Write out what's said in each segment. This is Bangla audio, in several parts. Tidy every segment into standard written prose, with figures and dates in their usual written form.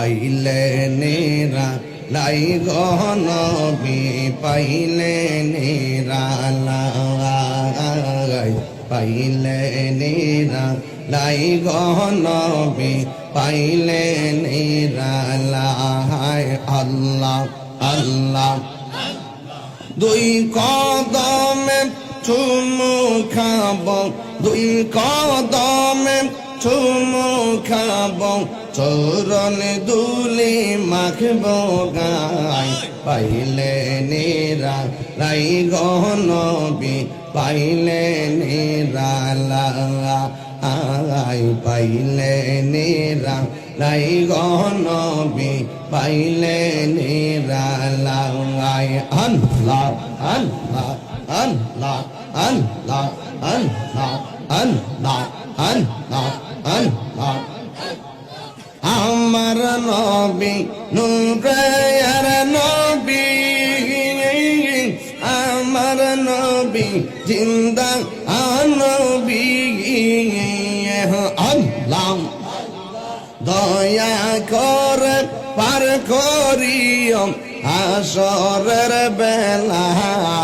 পাইলে নেরা লাই গনবি পাইলে নেরা লাই পাইলে নেরা লাই গনবি পাইলে নেরা লাই আল্লাহ আল্লাহ দুই কদমে চুমু খাব দুই কদমে চুমু খাব চরণ দুলি মাখব গায় পাইলে নেরা লাই গনবি পাইলে নেরা লাই পাইলে নেরা লাই গনবি পাইলে নেরা লাই আল্লাহ আল্লাহ আল্লাহ আল্লাহ আল্লাহ আল্লাহ আল্লাহ আল্লাহ আমার নবী নূরের নবী আমার নবী জিন্দা নবী আল্লাহ দয়া করে পার করিও আসরের বেলায়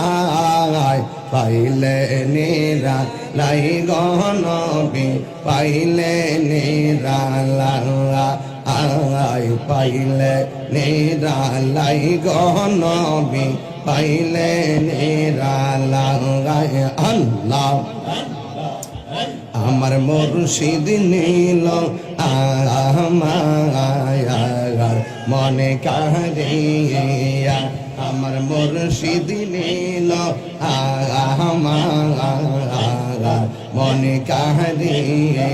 পাইলে নেরা লাই গনবি পাইলে নেরা লাই পাইলে নেরা লাই গনবি পাইলে নেরা লাই আল্লাহ আমার মুর্শিদ নীল আমার মনে কাহিয়া আমার মুর্শিদ নীল আমার মনে কাহিয়া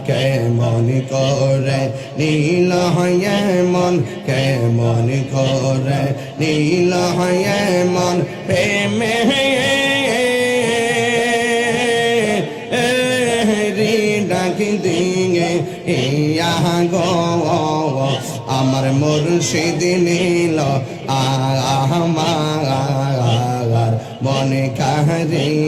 কেমন করে নীল হয় মন কেমন করে নীল হয় মন প্রেমে দিঙে ইয়া গো আমার মুর্শিদ নীল আমার মনে কাহিয়া